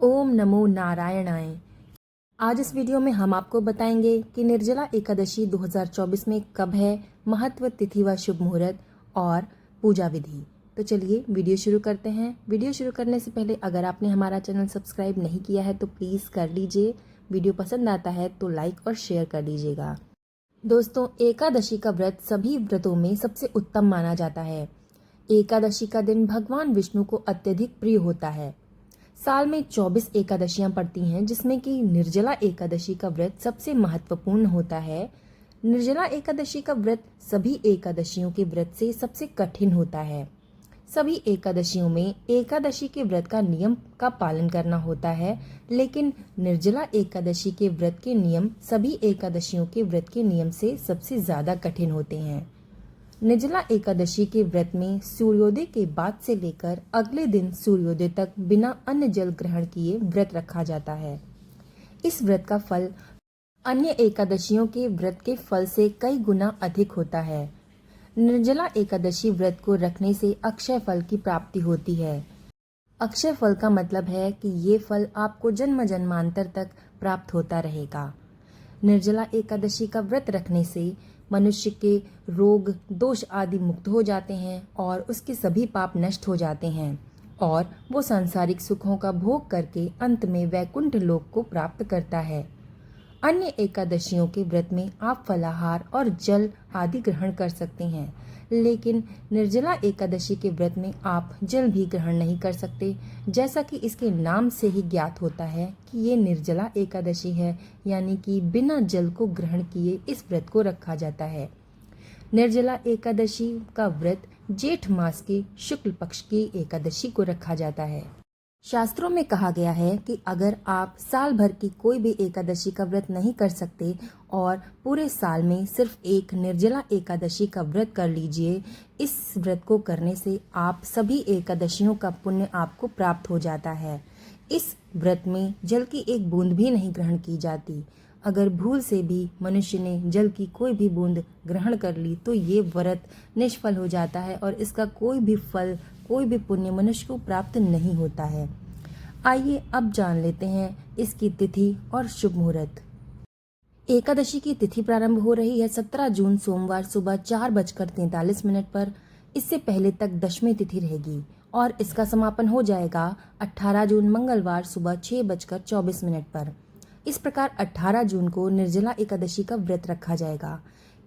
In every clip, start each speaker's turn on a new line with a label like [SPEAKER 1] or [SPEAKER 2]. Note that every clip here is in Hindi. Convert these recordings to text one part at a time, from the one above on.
[SPEAKER 1] ओम नमो नारायणाय। आज इस वीडियो में हम आपको बताएंगे कि निर्जला एकादशी 2024 में कब है, महत्व, तिथि व शुभ मुहूर्त और पूजा विधि। तो चलिए वीडियो शुरू करते हैं। वीडियो शुरू करने से पहले अगर आपने हमारा चैनल सब्सक्राइब नहीं किया है तो प्लीज़ कर लीजिए। वीडियो पसंद आता है तो लाइक और शेयर कर लीजिएगा। दोस्तों, एकादशी का व्रत सभी व्रतों में सबसे उत्तम माना जाता है। एकादशी का दिन भगवान विष्णु को अत्यधिक प्रिय होता है। साल में 24 एकादशियां पड़ती हैं, जिसमें कि निर्जला एकादशी का व्रत सबसे महत्वपूर्ण होता है। निर्जला एकादशी का व्रत सभी एकादशियों के व्रत से सबसे कठिन होता है। सभी एकादशियों में एकादशी के व्रत का नियम का पालन करना होता है, लेकिन निर्जला एकादशी के व्रत के नियम सभी एकादशियों के व्रत के नियम से सबसे ज्यादा कठिन होते हैं। निर्जला एकादशी के व्रत में सूर्योदय के बाद से लेकर अगले दिन सूर्योदय तक बिना अन्न जल ग्रहण किए व्रत रखा जाता है। इस व्रत का फल अन्य एकादशियों के व्रत के फल से कई गुना अधिक होता है। निर्जला एकादशी व्रत को रखने से अक्षय फल की प्राप्ति होती है। अक्षय फल का मतलब है कि ये फल आपको जन्म जन्मांतर तक प्राप्त होता रहेगा। निर्जला एकादशी का व्रत रखने से मनुष्य के रोग दोष आदि मुक्त हो जाते हैं और उसके सभी पाप नष्ट हो जाते हैं और वो सांसारिक सुखों का भोग करके अंत में वैकुंठ लोक को प्राप्त करता है। अन्य एकादशियों के व्रत में आप फलाहार और जल आदि ग्रहण कर सकते हैं, लेकिन निर्जला एकादशी के व्रत में आप जल भी ग्रहण नहीं कर सकते, जैसा कि इसके नाम से ही ज्ञात होता है कि ये निर्जला एकादशी है, यानी कि बिना जल को ग्रहण किए इस व्रत को रखा जाता है। निर्जला एकादशी का व्रत जेठ मास के शुक्ल पक्ष की एकादशी को रखा जाता है। शास्त्रों में कहा गया है कि अगर आप साल भर की कोई भी एकादशी का व्रत नहीं कर सकते और पूरे साल में सिर्फ एक निर्जला एकादशी का व्रत कर लीजिए, इस व्रत को करने से आप सभी एकादशियों का पुण्य आपको प्राप्त हो जाता है। इस व्रत में जल की एक बूंद भी नहीं ग्रहण की जाती। अगर भूल से भी मनुष्य ने जल की कोई भी बूंद ग्रहण कर ली तो ये व्रत निष्फल हो जाता है और इसका कोई भी फल, कोई भी पुण्य मनुष्य को प्राप्त नहीं होता है। आइए अब जान लेते हैं इसकी तिथि और शुभ मुहूर्त। एकादशी की तिथि प्रारंभ हो रही है 17 जून सोमवार सुबह 4:43 पर। इससे पहले तक दशमी तिथि रहेगी और इसका समापन हो जाएगा 18 जून मंगलवार सुबह 6:24 पर। इस प्रकार 18 जून को निर्जला एकादशी का व्रत रखा जाएगा,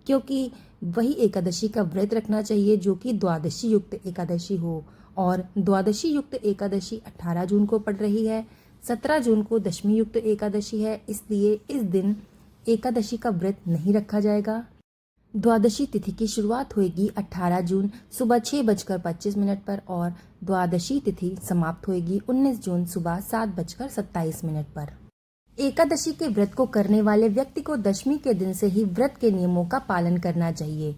[SPEAKER 1] क्योंकि वही एकादशी का व्रत रखना चाहिए जो कि द्वादशी युक्त एकादशी हो, और द्वादशी युक्त एकादशी 18 जून को पड़ रही है। 17 जून को दशमी युक्त एकादशी है, इसलिए इस दिन एकादशी का व्रत नहीं रखा जाएगा। द्वादशी तिथि की शुरुआत होगी 18 जून सुबह 6:25 पर और द्वादशी तिथि समाप्त होगी 19 जून सुबह 7:27 पर। एकादशी के व्रत को करने वाले व्यक्ति को दशमी के दिन से ही व्रत के नियमों का पालन करना चाहिए।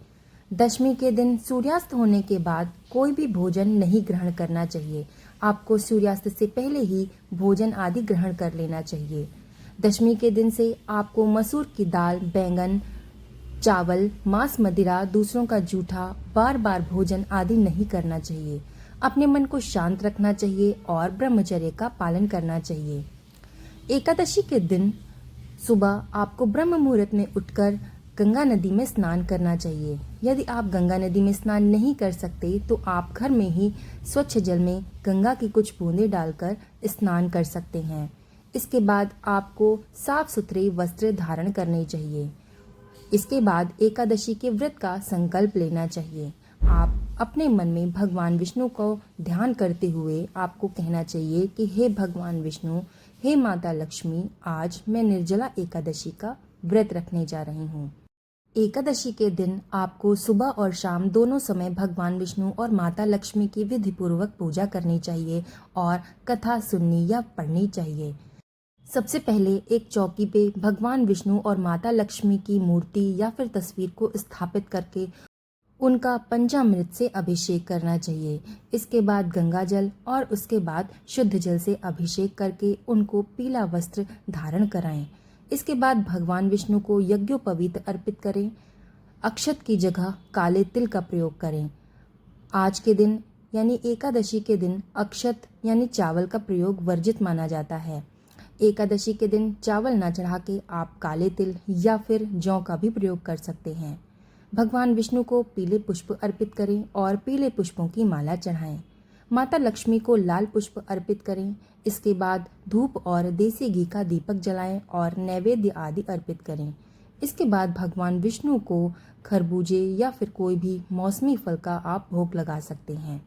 [SPEAKER 1] दशमी के दिन सूर्यास्त होने के बाद कोई भी भोजन नहीं ग्रहण करना चाहिए। आपको सूर्यास्त से पहले ही भोजन आदि ग्रहण कर लेना चाहिए। दशमी के दिन से आपको मसूर की दाल, बैंगन, चावल, मांस, मदिरा, दूसरों का जूठा, बार बार भोजन आदि नहीं करना चाहिए। अपने मन को शांत रखना चाहिए और ब्रह्मचर्य का पालन करना चाहिए। एकादशी के दिन सुबह आपको ब्रह्म मुहूर्त में उठकर गंगा नदी में स्नान करना चाहिए। यदि आप गंगा नदी में स्नान नहीं कर सकते तो आप घर में ही स्वच्छ जल में गंगा की कुछ बूंदें डालकर स्नान कर सकते हैं। इसके बाद आपको साफ सुथरे वस्त्र धारण करने चाहिए। इसके बाद एकादशी के व्रत का संकल्प लेना चाहिए। आप अपने मन में भगवान विष्णु को ध्यान करते हुए आपको कहना चाहिए कि हे भगवान विष्णु, हे माता लक्ष्मी, आज मैं निर्जला एकादशी का व्रत रखने जा रही हूँ। एकादशी के दिन आपको सुबह और शाम दोनों समय भगवान विष्णु और माता लक्ष्मी की विधि पूर्वक पूजा करनी चाहिए और कथा सुननी या पढ़नी चाहिए। सबसे पहले एक चौकी पे भगवान विष्णु और माता लक्ष्मी की मूर्ति या फिर तस्वीर को स्थापित करके उनका पंचामृत से अभिषेक करना चाहिए। इसके बाद गंगा जल और उसके बाद शुद्ध जल से अभिषेक करके उनको पीला वस्त्र धारण कराएं। इसके बाद भगवान विष्णु को यज्ञोपवीत अर्पित करें। अक्षत की जगह काले तिल का प्रयोग करें। आज के दिन यानी एकादशी के दिन अक्षत यानी चावल का प्रयोग वर्जित माना जाता है। एकादशी के दिन चावल न चढ़ा के आप काले तिल या फिर जौ का भी प्रयोग कर सकते हैं। भगवान विष्णु को पीले पुष्प अर्पित करें और पीले पुष्पों की माला चढ़ाएं। माता लक्ष्मी को लाल पुष्प अर्पित करें। इसके बाद धूप और देसी घी का दीपक जलाएं और नैवेद्य आदि अर्पित करें। इसके बाद भगवान विष्णु को खरबूजे या फिर कोई भी मौसमी फल का आप भोग लगा सकते हैं।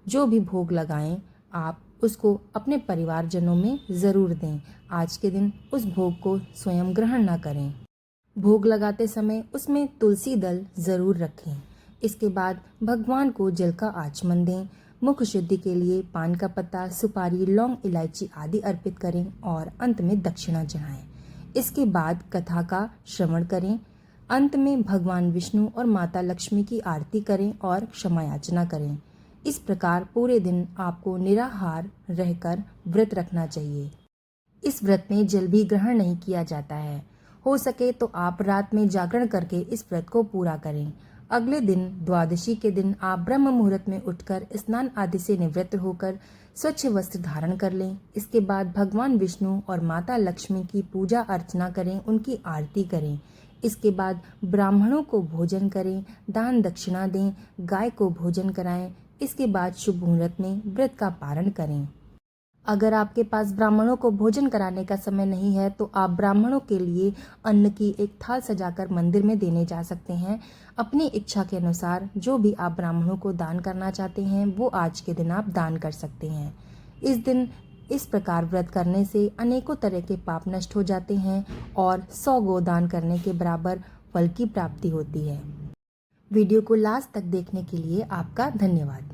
[SPEAKER 1] जो भी भोग लगाएं आप उसको अपने परिवारजनों में ज़रूर दें। आज के दिन उस भोग को स्वयं ग्रहण न करें। भोग लगाते समय उसमें तुलसी दल ज़रूर रखें। इसके बाद भगवान को जल का आचमन दें। मुख शुद्धि के लिए पान का पत्ता, सुपारी, लौंग, इलायची आदि अर्पित करें और अंत में दक्षिणा चढ़ाएं। इसके बाद कथा का श्रवण करें। अंत में भगवान विष्णु और माता लक्ष्मी की आरती करें और क्षमा याचना करें। इस प्रकार पूरे दिन आपको निराहार रहकर व्रत रखना चाहिए। इस व्रत में जल भी ग्रहण नहीं किया जाता है। हो सके तो आप रात में जागरण करके इस व्रत को पूरा करें। अगले दिन द्वादशी के दिन आप ब्रह्म मुहूर्त में उठकर स्नान आदि से निवृत्त होकर स्वच्छ वस्त्र धारण कर लें। इसके बाद भगवान विष्णु और माता लक्ष्मी की पूजा अर्चना करें, उनकी आरती करें। इसके बाद ब्राह्मणों को भोजन करें, दान दक्षिणा दें, गाय को भोजन कराएं। इसके बाद शुभ मुहूर्त में व्रत का पारण करें। अगर आपके पास ब्राह्मणों को भोजन कराने का समय नहीं है तो आप ब्राह्मणों के लिए अन्न की एक थाल सजाकर मंदिर में देने जा सकते हैं। अपनी इच्छा के अनुसार जो भी आप ब्राह्मणों को दान करना चाहते हैं वो आज के दिन आप दान कर सकते हैं। इस दिन इस प्रकार व्रत करने से अनेकों तरह के पाप नष्ट हो जाते हैं और 100 गोदान करने के बराबर फल की प्राप्ति होती है। वीडियो को लास्ट तक देखने के लिए आपका धन्यवाद।